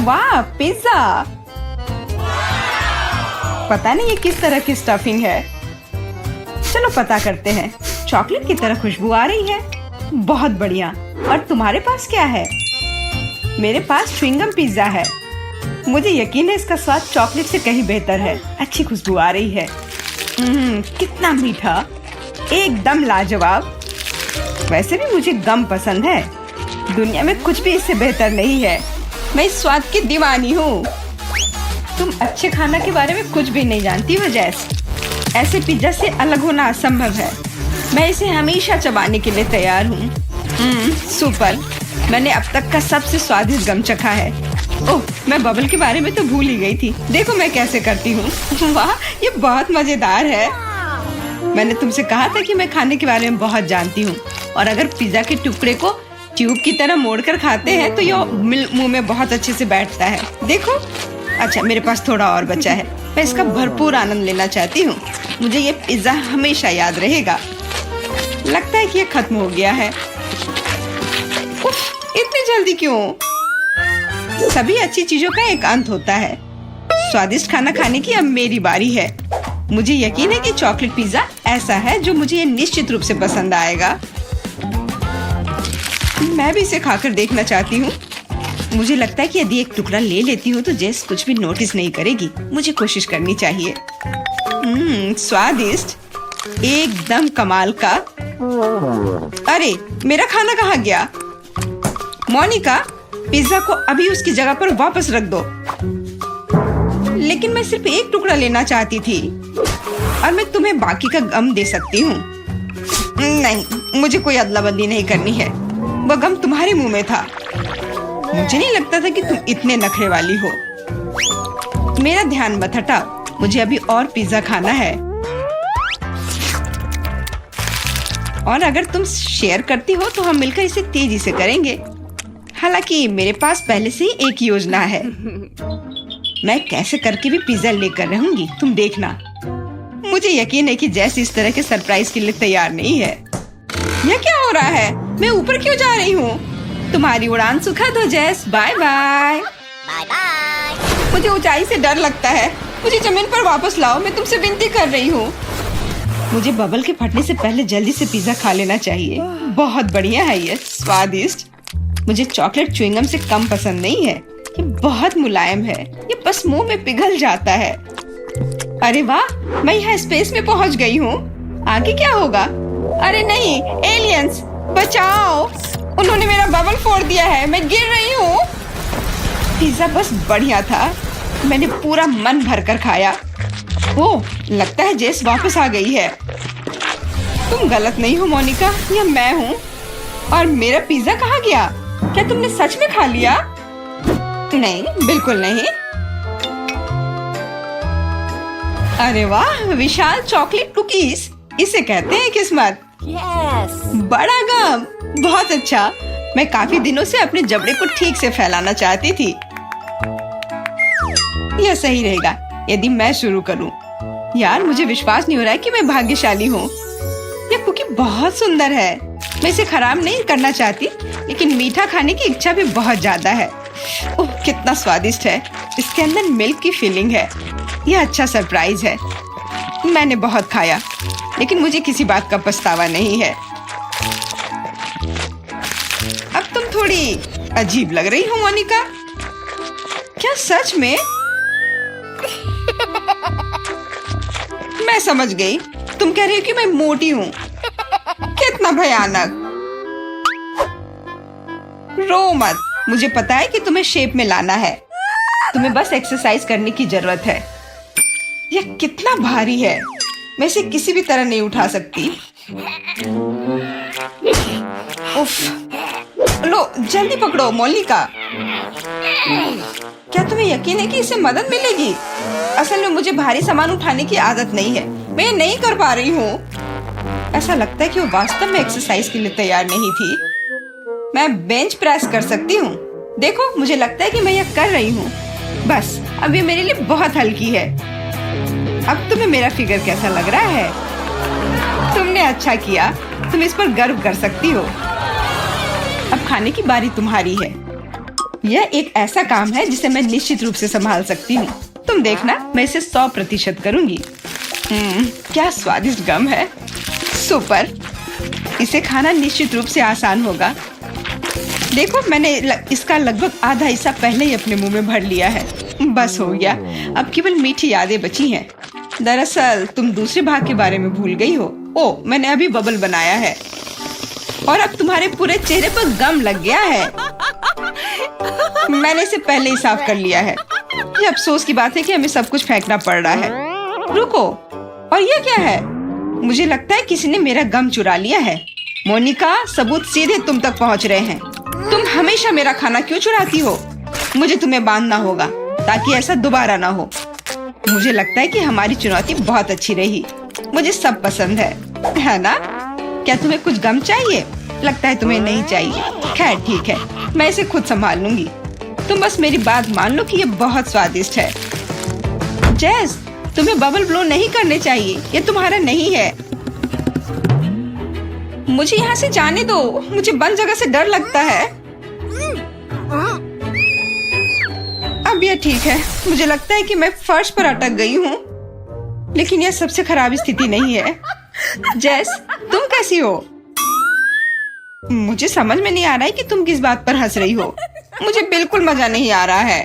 वाह, पिज्जा। पता नहीं ये किस तरह की स्टफिंग है। चलो पता करते हैं। चॉकलेट की तरह खुशबू आ रही है। बहुत बढ़िया। और तुम्हारे पास क्या है? मेरे पास च्युइंगम पिज्जा है। मुझे यकीन है इसका स्वाद चॉकलेट से कहीं बेहतर है। अच्छी खुशबू आ रही है। कितना मीठा, एकदम लाजवाब। वैसे भी मुझे गम पसंद है। दुनिया में कुछ भी इससे बेहतर नहीं है। मैं इस स्वाद की दीवानी हूँ। तुम अच्छे खाना के बारे में कुछ भी नहीं जानती हो जैस। ऐसे पिज्जा से अलग होना असंभव है। मैं इसे हमेशा चबाने के लिए तैयार हूँ। सुपर। मैंने अब तक का सबसे स्वादिष्ट गम चखा है। ओह, मैं बबल के बारे में तो भूल ही गई थी। देखो मैं कैसे करती हूँ। वाह, ये बहुत मजेदार है। मैंने तुमसे कहा था कि मैं खाने के बारे में बहुत जानती हूँ। और अगर पिज्जा के टुकड़े को ट्यूब की तरह मोड़कर खाते हैं तो ये मुंह में बहुत अच्छे से बैठता है। देखो। अच्छा, मेरे पास थोड़ा और बचा है। मैं इसका भरपूर आनंद लेना चाहती हूँ। मुझे ये पिज्जा हमेशा याद रहेगा। लगता है कि ये खत्म हो गया है। उफ, इतनी जल्दी क्यों? सभी अच्छी चीजों का एक अंत होता है। स्वादिष्ट खाना खाने की अब मेरी बारी है। मुझे यकीन है कि चॉकलेट पिज्जा ऐसा है जो मुझे निश्चित रूप से पसंद आएगा। मैं भी इसे खाकर देखना चाहती हूँ। मुझे लगता है कि यदि एक टुकड़ा ले लेती हूँ तो जेस कुछ भी नोटिस नहीं करेगी। मुझे कोशिश करनी चाहिए। स्वादिष्ट, एकदम कमाल का। अरे, मेरा खाना कहाँ गया? मोनिका, पिज्जा को अभी उसकी जगह पर वापस रख दो। लेकिन मैं सिर्फ एक टुकड़ा लेना चाहती थी और मैं तुम्हें बाकी का गम दे सकती हूँ। नहीं, मुझे कोई अदला बदली नहीं करनी है। वह गम तुम्हारे मुंह में था। मुझे नहीं लगता था कि तुम इतने नखरे वाली हो। मेरा ध्यान मत हटाओ। मुझे अभी और पिज्जा खाना है। और अगर तुम शेयर करती हो तो हम मिलकर इसे तेजी से करेंगे। हालांकि मेरे पास पहले से ही एक योजना है। मैं कैसे करके भी पिज्जा लेकर रहूंगी, तुम देखना। मुझे यकीन है कि जैस इस तरह के सरप्राइज के लिए तैयार नहीं है। यह क्या हो रहा है? मैं ऊपर क्यों जा रही हूँ? तुम्हारी उड़ान सुखद हो जैस। Bye bye. Bye bye. मुझे ऊंचाई से डर लगता है। मुझे जमीन पर वापस लाओ, मैं तुमसे विनती कर रही हूँ। मुझे बबल के फटने से पहले जल्दी से पिज्जा खा लेना चाहिए। बहुत बढ़िया है ये, स्वादिष्ट। मुझे चॉकलेट च्युइंगम से कम पसंद नहीं है। ये बहुत मुलायम है। ये बस मुंह में पिघल जाता है। अरे वाह, मैं यहाँ स्पेस में पहुँच गई हूँ। आगे क्या होगा? अरे नहीं, एलियंस बचाओ। उन्होंने मेरा बबल फोड़ दिया है। मैं गिर रही हूँ। पिज्जा बस बढ़िया था। मैंने पूरा मन भरकर खाया। ओह, लगता है जेस वापस आ गई है। तुम गलत नहीं हो मोनिका, यह मैं हूँ। और मेरा पिज्जा कहाँ गया? क्या तुमने सच में खा लिया? नहीं, बिल्कुल नहीं। अरे वाह, विशाल चॉकलेट कुकीज। इसे कहते हैं किस्मत। यस। बड़ा गम, बहुत अच्छा। मैं काफी दिनों से अपने जबड़े को ठीक से फैलाना चाहती थी। यह सही रहेगा यदि मैं शुरू करूं। यार, मुझे विश्वास नहीं हो रहा है कि मैं भाग्यशाली हूँ। यह कुकी बहुत सुंदर है। मैं इसे खराब नहीं करना चाहती, लेकिन मीठा खाने की इच्छा भी बहुत ज्यादा है। ओह, कितना स्वादिष्ट है। इसके अंदर मिल्क की फीलिंग है। यह अच्छा सरप्राइज है। मैंने बहुत खाया, लेकिन मुझे किसी बात का पछतावा नहीं है। अब तुम थोड़ी अजीब लग रही हो मोनिका। क्या सच में? मैं समझ गई। तुम कह रही हो कि मैं मोटी हूँ। कितना भयानक। रो मत। मुझे पता है कि तुम्हें शेप में लाना है। तुम्हें बस एक्सरसाइज करने की जरूरत है। यह कितना भारी है। मैं इसे किसी भी तरह नहीं उठा सकती। उफ। लो, जल्दी पकड़ो मोनिका। क्या तुम्हें यकीन है कि इससे मदद मिलेगी? असल में मुझे भारी सामान उठाने की आदत नहीं है। मैं ये नहीं कर पा रही हूँ। ऐसा लगता है कि वो वास्तव में एक्सरसाइज के लिए तैयार नहीं थी। मैं बेंच प्रेस कर सकती हूँ। देखो, मुझे लगता है कि मैं यह कर रही हूँ। बस, अब ये मेरे लिए बहुत हल्की है। अब तुम्हें मेरा फिगर कैसा लग रहा है? तुमने अच्छा किया। तुम इस पर गर्व कर सकती हो। अब खाने की बारी तुम्हारी है। यह एक ऐसा काम है जिसे मैं निश्चित रूप से संभाल सकती हूँ। तुम देखना, मैं इसे 100% करूँगी। क्या स्वादिष्ट गम है, सुपर। इसे खाना निश्चित रूप से आसान होगा। देखो, मैंने इसका लगभग आधा हिस्सा पहले ही अपने मुंह में भर लिया है। बस हो गया, अब केवल मीठी यादें बची हैं। दरअसल तुम दूसरे भाग के बारे में भूल गई हो। ओह, मैंने अभी बबल बनाया है और अब तुम्हारे पूरे चेहरे पर गम लग गया है। मैंने इसे पहले ही साफ कर लिया है। ये अफसोस की बात है कि हमें सब कुछ फेंकना पड़ रहा है। रुको, और ये क्या है? मुझे लगता है किसी ने मेरा गम चुरा लिया है। मोनिका, सबूत सीधे तुम तक पहुंच रहे हैं। तुम हमेशा मेरा खाना क्यों चुराती हो? मुझे तुम्हें बांधना होगा ताकि ऐसा दोबारा ना हो। मुझे लगता है कि हमारी चुनौती बहुत अच्छी रही। मुझे सब पसंद है ना? क्या तुम्हें कुछ गम चाहिए? लगता है तुम्हें नहीं चाहिए। खैर ठीक है, मैं इसे खुद संभाल लूंगी। तुम बस मेरी बात मान लो कि ये बहुत स्वादिष्ट है। जेस, तुम्हें बबल ब्लो नहीं करने चाहिए, ये तुम्हारा नहीं है। मुझे यहाँ से जाने दो, मुझे बंद जगह से डर लगता है। अब यह ठीक है। मुझे लगता है कि मैं फर्श पर अटक गई हूँ, लेकिन यह सबसे खराब स्थिति नहीं है। जेस, तुम कैसी हो? मुझे समझ में नहीं आ रहा है कि तुम किस बात पर हंस रही हो। मुझे बिल्कुल मजा नहीं आ रहा है,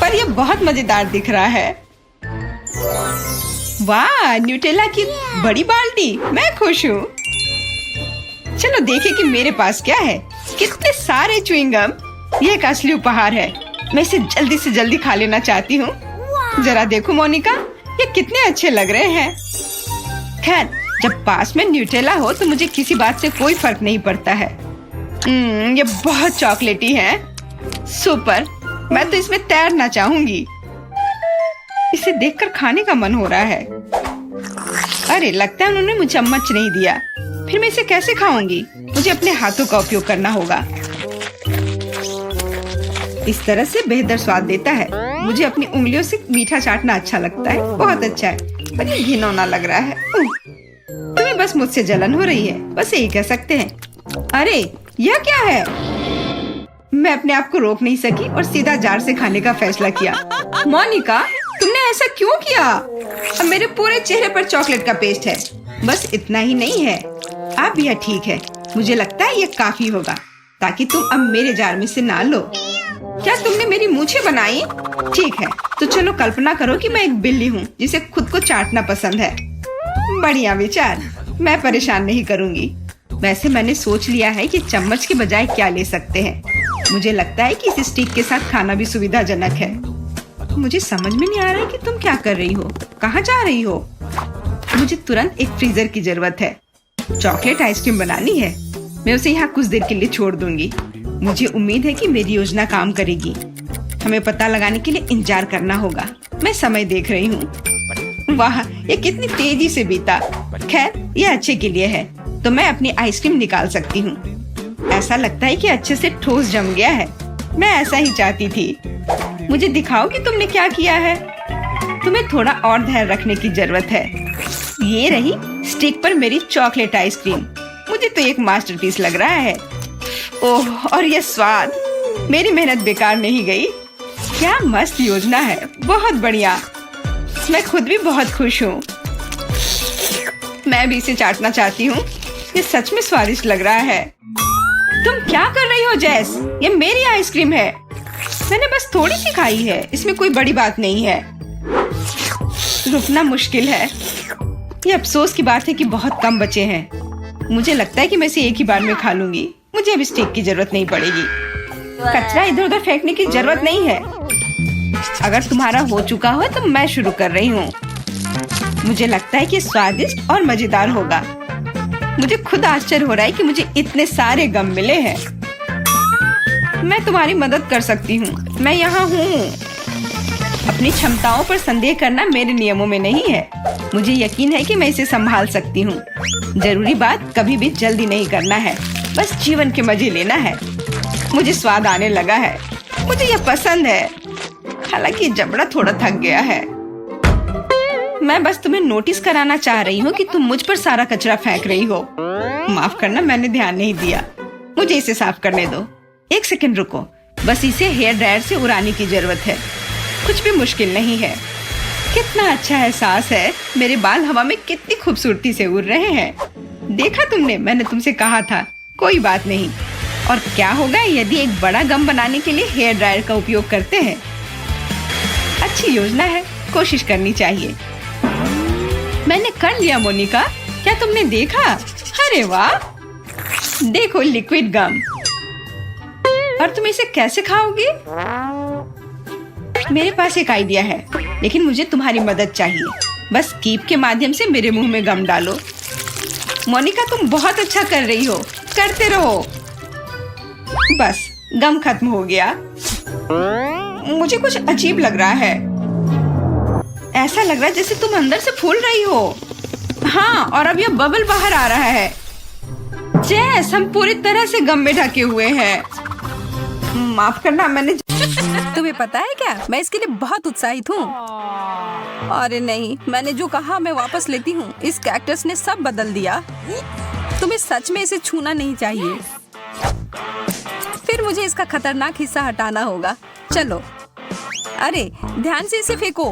पर यह बहुत मजेदार दिख रहा है। वाह, न्यूटेला की बड़ी बाल्टी, मैं खुश हूँ। चलो देखें कि मेरे पास क्या है। कितने सारे च्युइंगम। ये एक असली उपहार है। मैं इसे जल्दी से जल्दी खा लेना चाहती हूँ। जरा देखो मोनिका, ये कितने अच्छे लग रहे हैं। खैर, जब पास में न्यूटेला हो तो मुझे किसी बात से कोई फर्क नहीं पड़ता है। ये बहुत चॉकलेटी है। सुपर, मैं तो इसमें तैरना चाहूंगी। इसे देखकर खाने का मन हो रहा है। अरे, लगता है उन्होंने मुझे चम्मच नहीं दिया। फिर मैं इसे कैसे खाऊंगी? मुझे अपने हाथों का उपयोग करना होगा। इस तरह से बेहतर स्वाद देता है। मुझे अपनी उंगलियों से मीठा चाटना अच्छा लगता है। बहुत अच्छा है, पर ये घिनौना लग रहा है। तुम्हें बस मुझसे जलन हो रही है, बस यही कह सकते हैं। अरे, यह क्या है? मैं अपने आप को रोक नहीं सकी और सीधा जार से खाने का फैसला किया। मोनिका, तुमने ऐसा क्यों किया? अब मेरे पूरे चेहरे पर चॉकलेट का पेस्ट है। बस इतना ही नहीं है, अब यह ठीक है। मुझे लगता है यह काफी होगा ताकि तुम अब मेरे जार में से ना लो। क्या तुमने मेरी मूछें बनाई? ठीक है, तो चलो कल्पना करो कि मैं एक बिल्ली हूँ जिसे खुद को चाटना पसंद है। बढ़िया विचार, मैं परेशान नहीं करूँगी। वैसे मैंने सोच लिया है कि चम्मच के बजाय क्या ले सकते हैं। मुझे लगता है कि इस स्टिक के साथ खाना भी सुविधाजनक है। मुझे समझ में नहीं आ रहा है कि तुम क्या कर रही हो, कहाँ जा रही हो? मुझे तुरंत एक फ्रीजर की जरूरत है। चॉकलेट आइसक्रीम बनानी है। मैं उसे यहाँ कुछ देर के लिए छोड़ दूंगी। मुझे उम्मीद है कि मेरी योजना काम करेगी। हमें पता लगाने के लिए इंतजार करना होगा। मैं समय देख रही हूँ। वाह, ये कितनी तेजी से बीता। खैर, ये अच्छे के लिए है, तो मैं अपनी आइसक्रीम निकाल सकती हूँ। ऐसा लगता है कि अच्छे से ठोस जम गया है। मैं ऐसा ही चाहती थी। मुझे दिखाओ कि तुमने क्या किया है। तुम्हें थोड़ा और धैर्य रखने की जरूरत है। ये रही स्टिक पर मेरी चॉकलेट आइसक्रीम। मुझे तो एक मास्टरपीस लग रहा है। ओह, और ये स्वाद। मेरी मेहनत बेकार नहीं गई। क्या मस्त योजना है, बहुत बढ़िया। मैं खुद भी बहुत खुश हूँ। मैं भी इसे चाटना चाहती हूँ। ये सच में स्वादिष्ट लग रहा है। तुम क्या कर रही हो जेस? ये मेरी आइसक्रीम है। मैंने बस थोड़ी सी खाई है, इसमें कोई बड़ी बात नहीं है। रुकना मुश्किल है। ये अफसोस की बात है कि बहुत कम बचे हैं। मुझे लगता है कि मैं इसे एक ही बार में खा लूंगी। मुझे अब स्टिक की जरूरत नहीं पड़ेगी। कचरा इधर उधर फेंकने की जरूरत नहीं है। अगर तुम्हारा हो चुका हो तो मैं शुरू कर रही हूँ। मुझे लगता है कि स्वादिष्ट और मजेदार होगा। मुझे खुद आश्चर्य हो रहा है कि मुझे इतने सारे गम मिले हैं। मैं तुम्हारी मदद कर सकती हूँ। मैं यहाँ हूँ। अपनी क्षमताओं पर संदेह करना मेरे नियमों में नहीं है। मुझे यकीन है कि मैं इसे संभाल सकती हूँ। जरूरी बात कभी भी जल्दी नहीं करना है, बस जीवन के मजे लेना है। मुझे स्वाद आने लगा है। मुझे यह पसंद है, हालांकि जबड़ा थोड़ा थक गया है। मैं बस तुम्हें नोटिस कराना चाह रही हूँ कि तुम मुझ पर सारा कचरा फेंक रही हो। माफ करना, मैंने ध्यान नहीं दिया। मुझे इसे साफ करने दो। एक सेकंड रुको। बस इसे हेयर ड्रायर से उड़ाने की जरूरत है। कुछ भी मुश्किल नहीं है। कितना अच्छा एहसास है। मेरे बाल हवा में कितनी खूबसूरती से उड़ रहे हैं। देखा तुमने, मैंने तुमसे कहा था। कोई बात नहीं। और क्या होगा यदि एक बड़ा गम बनाने के लिए हेयर ड्रायर का उपयोग करते हैं? अच्छी योजना है, कोशिश करनी चाहिए। मैंने कर लिया मोनिका, क्या तुमने देखा? अरे वाह, देखो लिक्विड गम। और तुम इसे कैसे खाओगी? मेरे पास एक आइडिया है, लेकिन मुझे तुम्हारी मदद चाहिए। बस कीप के माध्यम से मेरे मुंह में गम डालो। मोनिका, तुम बहुत अच्छा कर रही हो, करते रहो। बस गम खत्म हो गया। मुझे कुछ अजीब लग रहा है। ऐसा लग रहा है जैसे तुम अंदर से फूल रही हो। हाँ, और अब यह बबल बाहर आ रहा है। जैस, हम पूरी तरह से गम में ढके हुए हैं। माफ करना, मैंने तुम्हें पता है क्या, मैं इसके लिए बहुत उत्साहित हूँ। अरे नहीं, मैंने जो कहा मैं वापस लेती हूँ। इस कैक्टस ने सब बदल दिया। तुम्हें सच में इसे छूना नहीं चाहिए। फिर मुझे इसका खतरनाक हिस्सा हटाना होगा। चलो। अरे ध्यान से इसे फेंको।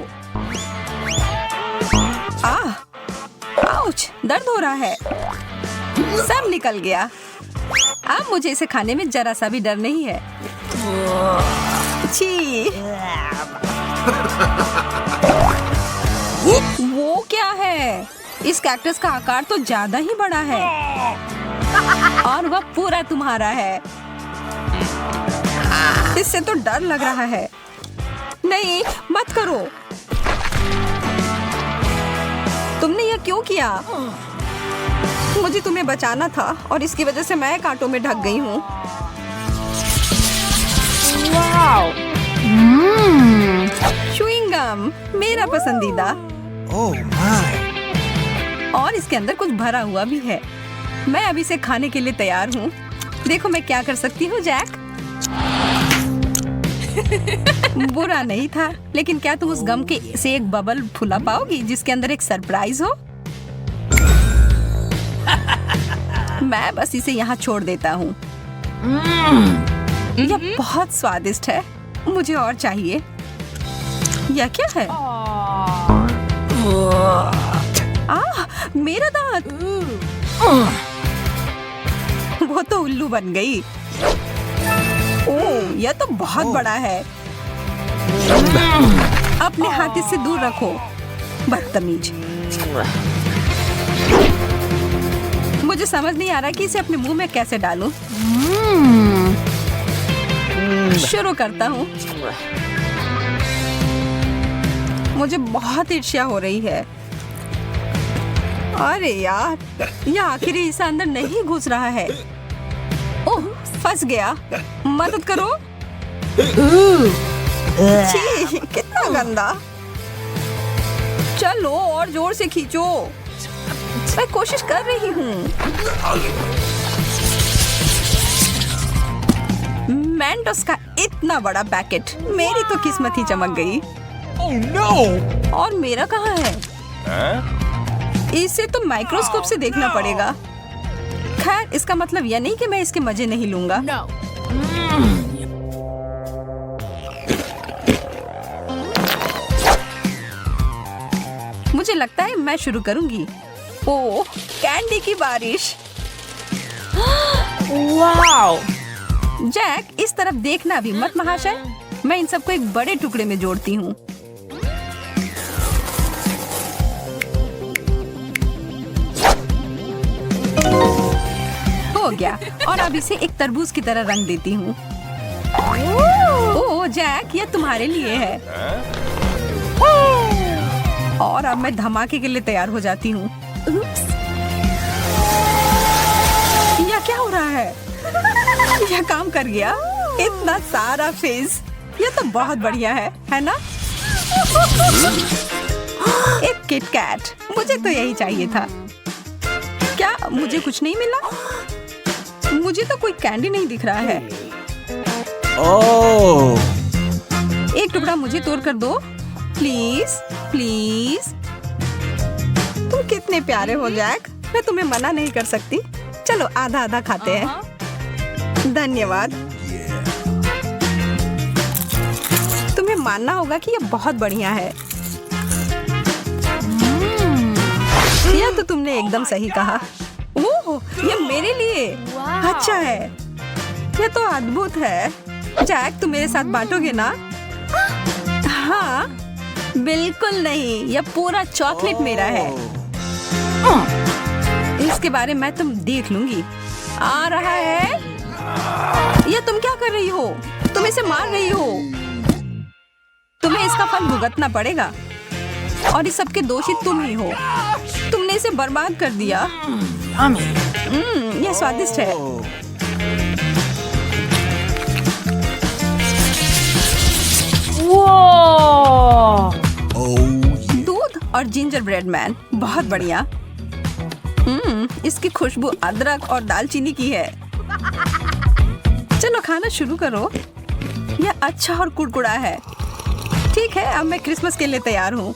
आउच, दर्द हो रहा है। सब निकल गया। अब मुझे इसे खाने में जरा सा भी डर नहीं है। छी। वो क्या है? इस कैक्टस का आकार तो ज्यादा ही बड़ा है और वह पूरा तुम्हारा है। इससे तो डर लग रहा है। नहीं, मत करो। तुमने यह क्यों किया? मुझे तुम्हें बचाना था और इसकी वजह से मैं कांटों में ढक गई हूँ। च्युइंग गम, मेरा पसंदीदा। Oh my! और इसके अंदर कुछ भरा हुआ भी है। मैं अभी इसे खाने के लिए तैयार हूँ। देखो मैं क्या कर सकती हूँ, जैक। बुरा नहीं था, लेकिन क्या तुम उस गम के से एक बबल फुला पाओगी जिसके अंदर एक सरप्राइज हो? मैं बस इसे यहाँ छोड़ देता हूँ। यह बहुत स्वादिष्ट है। मुझे और चाहिए। यह क्या है? मेरा दांत। वो तो उल्लू बन गई। ओह, यह तो बहुत बड़ा है। अपने हाथ इससे दूर रखो, बदतमीज। मुझे समझ नहीं आ रहा कि इसे अपने मुंह में कैसे डालूं। शुरू करता हूँ। मुझे बहुत ईर्ष्या हो रही है। अरे यार, यह आखिरी हिस्सा अंदर नहीं घुस रहा है। ओह, फंस गया। मदद करो। छी, कितना गंदा। चलो और जोर से खींचो। मैं कोशिश कर रही हूँ। मेंटोस का इतना बड़ा पैकेट। मेरी तो किस्मत ही चमक गई। Oh no! और मेरा कहाँ है? इसे तो माइक्रोस्कोप से देखना पड़ेगा। खैर, इसका मतलब यह नहीं कि मैं इसके मजे नहीं लूंगा। मुझे लगता है मैं शुरू करूंगी। ओह, कैंडी की बारिश। Wow! जैक, इस तरफ देखना भी मत महाशय। मैं इन सबको एक बड़े टुकड़े में जोड़ती हूँ। हो गया। और अब इसे एक तरबूज की तरह रंग देती हूँ। ओह जैक, यह तुम्हारे लिए है। और अब मैं धमाके के लिए तैयार हो जाती हूँ। यह क्या हो रहा है? यह काम कर गया। इतना सारा फेस। यह तो बहुत बढ़िया है ना? एक किट कैट। मुझे तो यही चाहिए था। क्या मुझे कुछ नहीं मिला? मुझे तो कोई कैंडी नहीं दिख रहा है। Oh! एक टुकड़ा मुझे तोड़ कर दो, प्लीज प्लीज। तुम कितने प्यारे हो जैक। मैं तुम्हें मना नहीं कर सकती। चलो आधा आधा खाते हैं। धन्यवाद। मानना होगा कि ये बहुत बढ़िया है। यह तो तुमने एकदम सही कहा। ओह, ये मेरे लिए अच्छा है। यह तो अद्भुत है। जैक, तुम मेरे साथ बांटोगे ना? हाँ, बिल्कुल नहीं, यह पूरा चॉकलेट मेरा है। इसके बारे में तुम देख लूंगी। आ रहा है। ये तुम क्या कर रही हो? तुम इसे मार रही हो। तुम्हें इसका फल भुगतना पड़ेगा और इस सब के दोषी तुम ही हो। तुमने इसे बर्बाद कर दिया। यह स्वादिष्ट है। दूध और जिंजर ब्रेड मैन, बहुत बढ़िया। इसकी खुशबू अदरक और दालचीनी की है। चलो खाना शुरू करो। यह अच्छा और कुड़कुड़ा है। ठीक है, अब मैं क्रिसमस के लिए तैयार हूँ।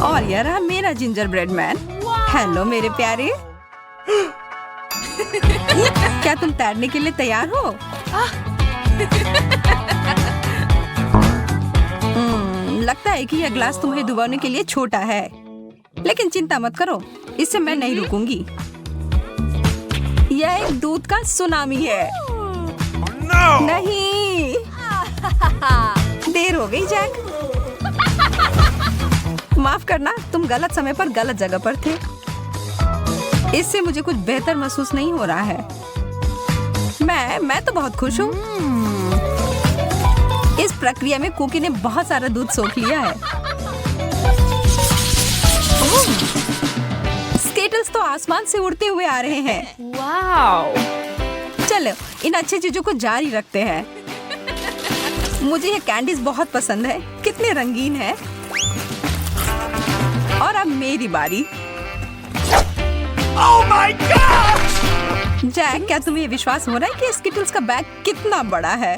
और यह रहा मेरा जिंजर ब्रेड मैन। हेलो मेरे प्यारे। क्या तुम तैरने के लिए तैयार हो? लगता है कि यह ग्लास तुम्हें डुबाने के लिए छोटा है, लेकिन चिंता मत करो, इससे मैं नहीं रुकूंगी। यह एक दूध का सुनामी है। नहीं, देर हो गई जैक। माफ करना, तुम गलत समय पर गलत जगह पर थे। इससे मुझे कुछ बेहतर महसूस नहीं हो रहा है। मैं तो बहुत खुश हूँ। इस प्रक्रिया में कुकी ने बहुत सारा दूध सोख लिया है। स्केटल्स तो आसमान से उड़ते हुए आ रहे हैं। वाओ! चलो, इन अच्छी चीजों को जारी रखते हैं। मुझे ये कैंडीज बहुत पसंद है। कितने रंगीन है। और अब मेरी बारी। Oh my gosh! जैक, क्या तुम्हें ये विश्वास हो रहा है कि स्किटल्स का बैग कितना बड़ा है?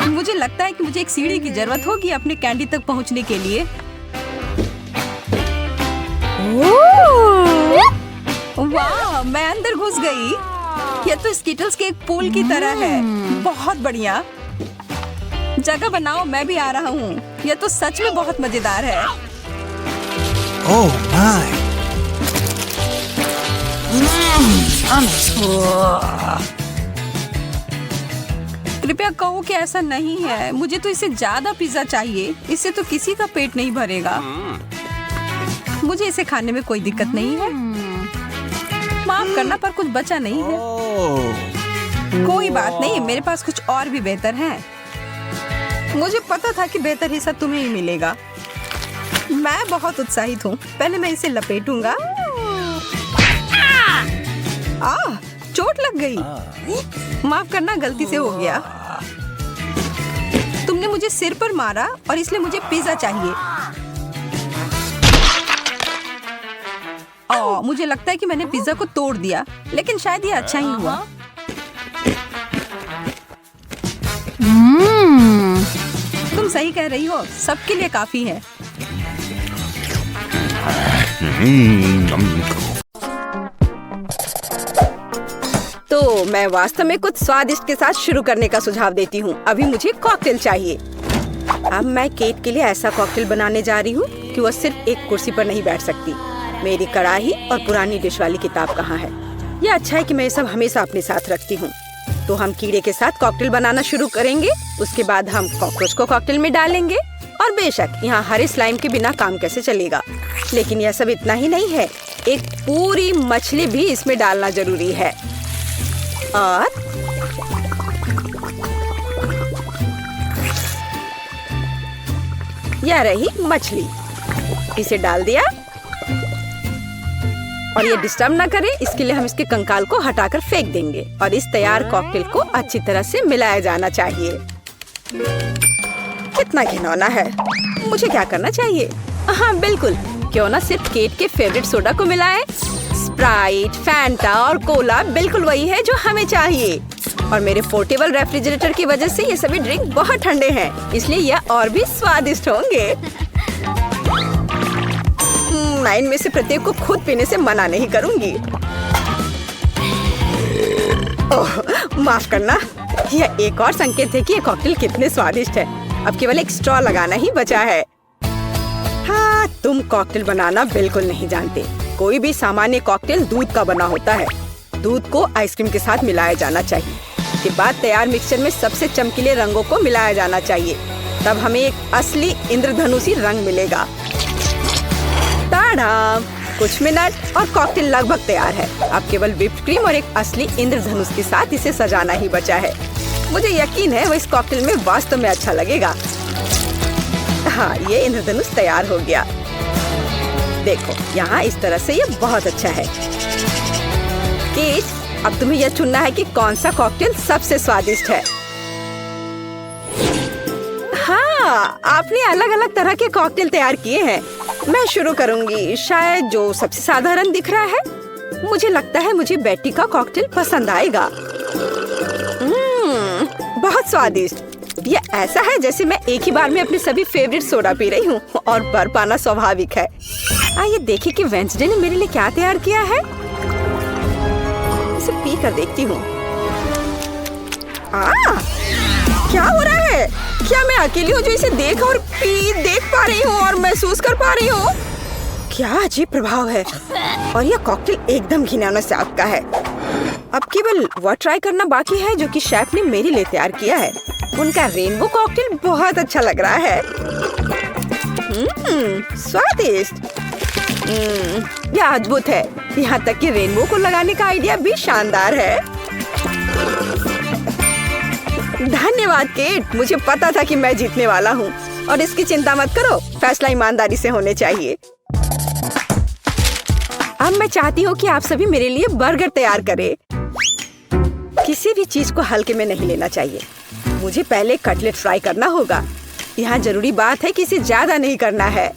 मुझे लगता है कि मुझे एक सीढ़ी की जरूरत होगी अपने कैंडी तक पहुंचने के लिए। वाह, मैं अंदर घुस गई। यह तो स्किटल्स के एक पूल की तरह है। बहुत बढ़िया। जगह बनाओ, मैं भी आ रहा हूँ। यह तो सच में बहुत मजेदार है। Oh my! कृपया कहो कि ऐसा नहीं है। मुझे तो इससे ज्यादा पिज्जा चाहिए। इससे तो किसी का पेट नहीं भरेगा। मुझे इसे खाने में कोई दिक्कत नहीं है। माफ करना, पर कुछ बचा नहीं है। कोई बात नहीं, मेरे पास कुछ और भी बेहतर है। मुझे पता था कि बेहतर हिस्सा तुम्हें ही मिलेगा। मैं बहुत उत्साहित हूँ। पहले मैं इसे लपेटूंगा। चोट लग गई। माफ करना, गलती से हो गया। तुमने मुझे सिर पर मारा और इसलिए मुझे पिज्जा चाहिए। मुझे लगता है कि मैंने पिज्जा को तोड़ दिया, लेकिन शायद ये अच्छा ही हुआ। तुम सही कह रही हो, सबके लिए काफी है। तो मैं वास्तव में कुछ स्वादिष्ट के साथ शुरू करने का सुझाव देती हूँ। अभी मुझे कॉकटेल चाहिए। अब मैं केट के लिए ऐसा कॉकटेल बनाने जा रही हूँ कि वो सिर्फ एक कुर्सी पर नहीं बैठ सकती। मेरी कढ़ाई और पुरानी डिश वाली किताब कहाँ है? यह अच्छा है कि मैं ये सब हमेशा अपने साथ रखती हूँ। तो हम कीड़े के साथ कॉकटेल बनाना शुरू करेंगे। उसके बाद हम कॉकरोच को कॉकटेल में डालेंगे। और बेशक यहाँ हरे स्लाइम के बिना काम कैसे चलेगा। लेकिन यह सब इतना ही नहीं है, एक पूरी मछली भी इसमें डालना जरूरी है। और यह रही मछली, इसे डाल दिया। और ये डिस्टर्ब ना करे, इसके लिए हम इसके कंकाल को हटाकर फेंक देंगे। और इस तैयार कॉकटेल को अच्छी तरह से मिलाया जाना चाहिए। कितना घिनौना है। मुझे क्या करना चाहिए? हाँ बिल्कुल, क्यों ना सिर्फ केट के फेवरेट सोडा को मिलाएं। स्प्राइट, फैंटा और कोला बिल्कुल वही है जो हमें चाहिए। और मेरे पोर्टेबल रेफ्रिजरेटर की वजह से ये सभी ड्रिंक बहुत ठंडे हैं, इसलिए यह और भी स्वादिष्ट होंगे। मैं इनमें से प्रत्येक को खुद पीने से मना नहीं करूंगी। ओह, माफ करना, यह एक और संकेत है कि ये कॉकटेल कितने स्वादिष्ट है। अब केवल एक स्ट्रॉ लगाना ही बचा है। हाँ, तुम कॉकटेल बनाना बिल्कुल नहीं जानते। कोई भी सामान्य कॉकटेल दूध का बना होता है। दूध को आइसक्रीम के साथ मिलाया जाना चाहिए। के बाद तैयार मिक्सचर में सबसे चमकीले रंगों को मिलाया जाना चाहिए। तब हमें एक असली इंद्रधनुषी रंग मिलेगा। ताड़ा! कुछ मिनट और कॉकटेल लगभग तैयार है। अब केवल व्हिप्ड क्रीम और एक असली इंद्रधनुष के साथ इसे सजाना ही बचा है। मुझे यकीन है वो इस कॉकटेल में वास्तव में अच्छा लगेगा। हाँ, ये इंद्रधनुष तैयार हो गया। देखो, यहाँ इस तरह से ये बहुत अच्छा है। केट, अब तुम्हें यह चुनना है कि कौन सा कॉकटेल सबसे स्वादिष्ट है। हाँ, आपने अलग अलग तरह के कॉकटेल तैयार किए हैं। मैं शुरू करूंगी, शायद जो सबसे साधारण दिख रहा है। मुझे लगता है मुझे बेटी का कॉकटेल पसंद आएगा। बहुत स्वादिष्ट। ये ऐसा है जैसे मैं एक ही बार में अपने सभी फेवरेट सोडा पी रही हूँ और बर्फ पाना स्वाभाविक है। आइए देखें कि वेंसडे ने मेरे लिए क्या तैयार किया है। इसे पी कर देखती हूँ। क्या हो रहा है? क्या मैं अकेली हूँ जो इसे देख पा रही हूँ और महसूस कर पा रही हूँ? क्या अजीब प्रभाव है। और यह कॉकटेल एकदम घिनौना स्वाद का है। अब केवल वह ट्राई करना बाकी है जो कि शेफ ने मेरे लिए तैयार किया है। उनका रेनबो कॉकटेल बहुत अच्छा लग रहा है। स्वादिष्ट। यह अद्भुत है। यहाँ तक कि रेनबो को लगाने का आइडिया भी शानदार है। धन्यवाद केट, मुझे पता था कि मैं जीतने वाला हूँ। और इसकी चिंता मत करो, फैसला ईमानदारी से होने चाहिए। अब मैं चाहती हूँ कि आप सभी मेरे लिए बर्गर तैयार करें। किसी भी चीज को हल्के में नहीं लेना चाहिए। मुझे पहले कटलेट फ्राई करना होगा। यहाँ जरूरी बात है कि इसे ज्यादा नहीं करना है।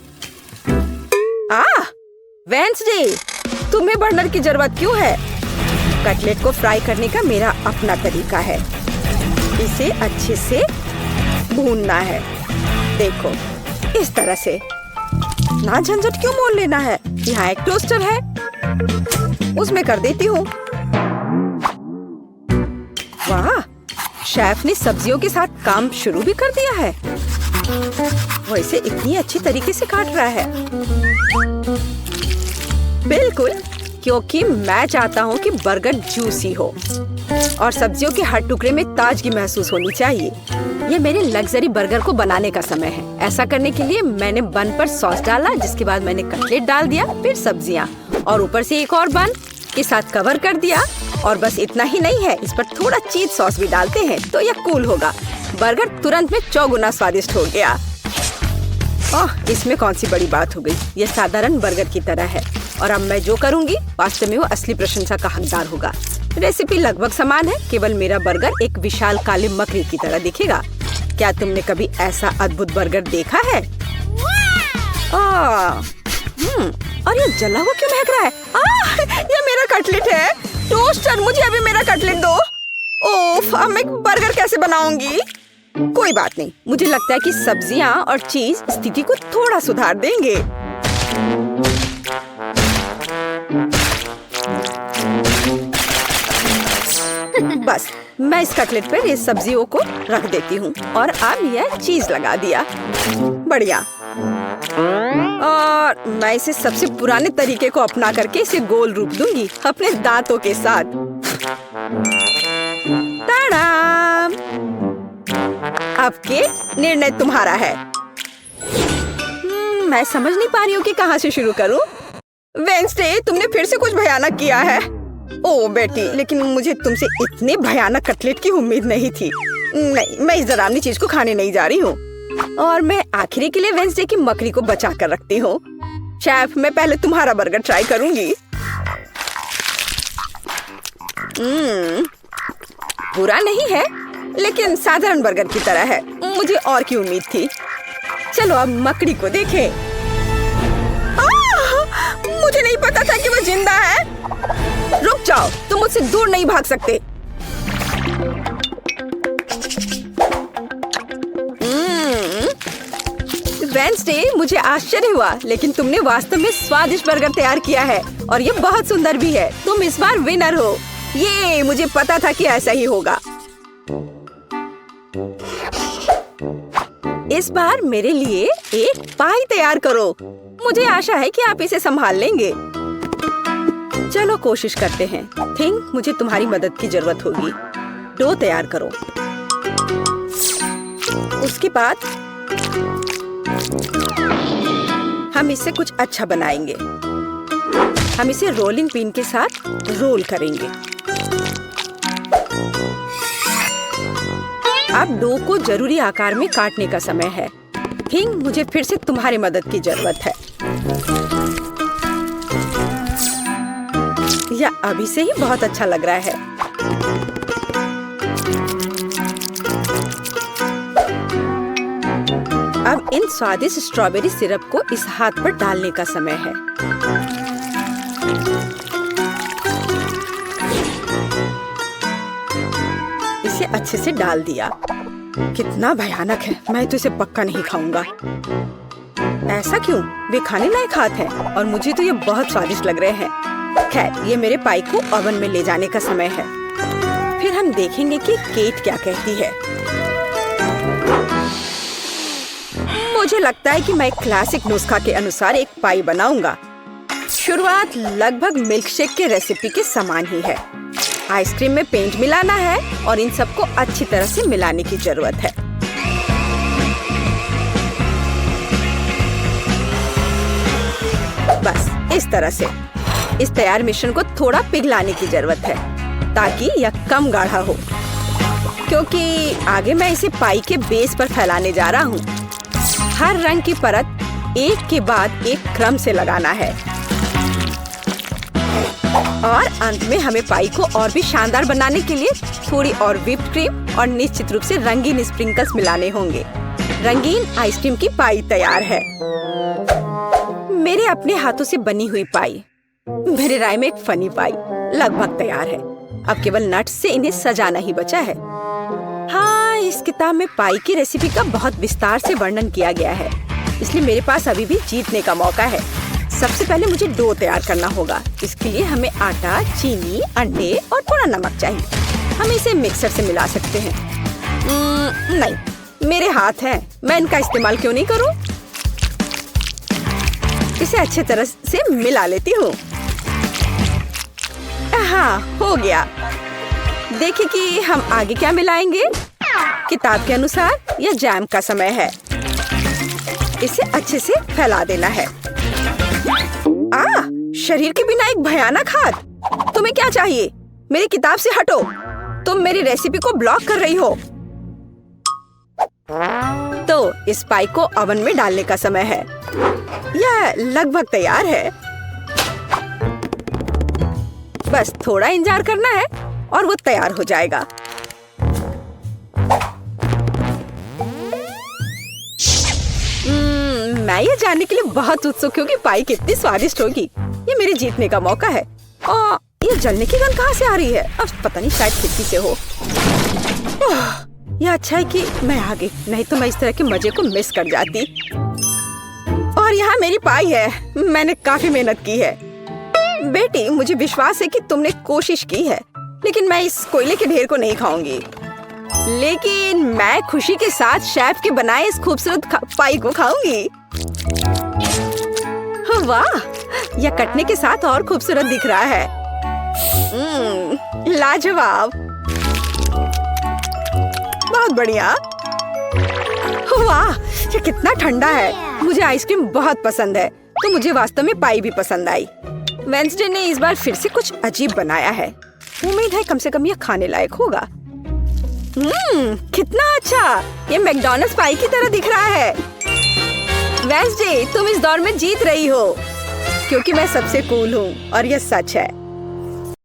वेंसडे, तुम्हें बर्नर की जरूरत क्यों है? कटलेट को फ्राई करने का मेरा अपना तरीका है। इसे अच्छे से भूनना है। देखो, इस तरह से। ना झंझट क्यों मोल लेना है। यहाँ एक टोस्टर है, उसमें कर देती हूँ। वाह, शेफ ने सब्जियों के साथ काम शुरू भी कर दिया है। वो इसे इतनी अच्छी तरीके से काट रहा है। बिल्कुल, क्योंकि मैं चाहता हूँ कि बर्गर जूसी हो और सब्जियों के हर टुकड़े में ताजगी महसूस होनी चाहिए। ये मेरे लग्जरी बर्गर को बनाने का समय है। ऐसा करने के लिए मैंने बन पर सॉस डाला, जिसके बाद मैंने कटलेट डाल दिया, फिर सब्जियाँ और ऊपर से एक और बन के साथ कवर कर दिया। और बस इतना ही नहीं है, इस पर थोड़ा चीज सॉस भी डालते हैं तो यह कूल होगा। बर्गर तुरंत में 4 गुना स्वादिष्ट हो गया। इसमें कौन सी बड़ी बात हो गई। यह साधारण बर्गर की तरह है और अब मैं जो करूँगी वास्तव में वो असली प्रशंसा का हकदार होगा। रेसिपी लगभग समान है, केवल मेरा बर्गर एक विशाल काले मकड़ी की तरह दिखेगा। क्या तुमने कभी ऐसा अद्भुत बर्गर देखा है? और ये जला हुआ क्यों महक रहा है? ये मेरा कटलेट है। टोस्टर, मुझे अभी मेरा कटलेट दो। ओफ, अब मैं बर्गर कैसे बनाऊंगी? कोई बात नहीं, मुझे लगता है कि सब्जियां और चीज स्थिति को थोड़ा सुधार देंगे। बस मैं इस कटलेट पर ये सब्जियों को रख देती हूँ और अब यह चीज लगा दिया। बढ़िया। और मैं इसे सबसे पुराने तरीके को अपना करके इसे गोल रूप दूंगी अपने दांतों के साथ। ताड़ाम! अब के निर्णय तुम्हारा है। मैं समझ नहीं पा रही हूँ कि कहाँ से शुरू करूँ। वेंसडे, तुमने फिर से कुछ भयानक किया है। ओ बेटी, लेकिन मुझे तुमसे इतने भयानक कटलेट की उम्मीद नहीं थी। नहीं, मैं इस डरावनी चीज को खाने नहीं जा रही हूँ। और मैं आखिरी के लिए वेंसडे की मकड़ी को बचा कर रखती हूँ। शेफ, मैं पहले तुम्हारा बर्गर ट्राई करूंगी। बुरा नहीं है, लेकिन साधारण बर्गर की तरह है। मुझे और की उम्मीद थी। चलो अब मकड़ी को देखें। मुझे नहीं पता था कि वो जिंदा है। रुक जाओ, तुम मुझसे दूर नहीं भाग सकते। वेंसडे, मुझे आश्चर्य हुआ, लेकिन तुमने वास्तव में स्वादिष्ट बर्गर तैयार किया है और ये बहुत सुंदर भी है। तुम इस बार विनर हो। ये मुझे पता था कि ऐसा ही होगा। इस बार मेरे लिए एक पाई तैयार करो। मुझे आशा है कि आप इसे संभाल लेंगे। चलो कोशिश करते हैं। थिंक मुझे तुम्हारी मदद की जरूरत होगी। डो तैयार करो। उसके बाद हम इससे कुछ अच्छा बनाएंगे। हम इसे रोलिंग पिन के साथ रोल करेंगे। अब डो को जरूरी आकार में काटने का समय है। थिंक मुझे फिर से तुम्हारी मदद की जरूरत है। यह अभी से ही बहुत अच्छा लग रहा है। अब इन स्वादिष्ट स्ट्रॉबेरी सिरप को इस हाथ पर डालने का समय है। इसे अच्छे से डाल दिया। कितना भयानक है। मैं तो इसे पक्का नहीं खाऊंगा। ऐसा क्यों? वे खाने लायक हाथ हैं और मुझे तो ये बहुत स्वादिष्ट लग रहे हैं। खैर, ये मेरे पाई को ओवन में ले जाने का समय है। फिर हम देखेंगे कि केट क्या कहती है। मुझे लगता है कि मैं क्लासिक नुस्खा के अनुसार एक पाई बनाऊंगा। शुरुआत लगभग मिल्कशेक के रेसिपी के समान ही है। आइसक्रीम में पेंट मिलाना है और इन सबको अच्छी तरह से मिलाने की जरूरत है। बस इस तरह से। इस तैयार मिश्रण को थोड़ा पिघलाने की जरूरत है ताकि यह कम गाढ़ा हो, क्योंकि आगे मैं इसे पाई के बेस पर फैलाने जा रहा हूँ। हर रंग की परत एक के बाद एक क्रम से लगाना है और अंत में हमें पाई को और भी शानदार बनाने के लिए थोड़ी और व्हिप्ड क्रीम और निश्चित रूप से रंगीन स्प्रिंकल्स मिलाने होंगे। रंगीन आइसक्रीम की पाई तैयार है। मेरे अपने हाथों से बनी हुई पाई, मेरे राय में एक फनी पाई, लगभग तैयार है। अब केवल नट्स से इन्हें सजाना ही बचा है। हाँ, इस किताब में पाई की रेसिपी का बहुत विस्तार से वर्णन किया गया है, इसलिए मेरे पास अभी भी जीतने का मौका है। सबसे पहले मुझे डो तैयार करना होगा। इसके लिए हमें आटा, चीनी, अंडे और थोड़ा नमक चाहिए। हम इसे मिक्सर से मिला सकते हैं। नहीं, मेरे हाथ हैं, मैं इनका इस्तेमाल क्यों नहीं करूं? इसे अच्छे तरह से मिला लेती हूँ। हाँ, हो गया। देखिए कि हम आगे क्या मिलाएंगे। किताब के अनुसार यह जैम का समय है। इसे अच्छे से फैला देना है। शरीर के बिना एक भयानक हाथ। तुम्हें क्या चाहिए? मेरी किताब से हटो। तुम मेरी रेसिपी को ब्लॉक कर रही हो। तो इस पाई को ओवन में डालने का समय है। यह लगभग तैयार है। बस थोड़ा इंतजार करना है और वो तैयार हो जाएगा। मैं ये जानने के लिए बहुत उत्सुक हूँ कि पाई कितनी स्वादिष्ट होगी। ये मेरे जीतने का मौका है। ये जलने की गंध कहाँ से आ रही है? अब पता नहीं, शायद खिड़की से हो। यह अच्छा है कि मैं आ गई, नहीं तो मैं इस तरह के मजे को मिस कर जाती। और यहाँ मेरी पाई है। मैंने काफी मेहनत की है। बेटी, मुझे विश्वास है कि तुमने कोशिश की है, लेकिन मैं इस कोयले के ढेर को नहीं खाऊंगी। लेकिन मैं खुशी के साथ शेफ के बनाए इस खूबसूरत पाई को खाऊंगी। वाह, यह कटने के साथ और खूबसूरत दिख रहा है। लाजवाब, बहुत बढ़िया। वाह, ये कितना ठंडा है। मुझे आइसक्रीम बहुत पसंद है, तो मुझे वास्तव में पाई भी पसंद आई। वेंसडे ने इस बार फिर से कुछ अजीब बनाया है। उम्मीद है कम से कम यह खाने लायक होगा। कितना अच्छा, ये मैकडॉनल्ड्स पाई की तरह दिख रहा है। वेंसडे, तुम इस दौर में जीत रही हो, क्योंकि मैं सबसे कूल हूँ और यह सच है।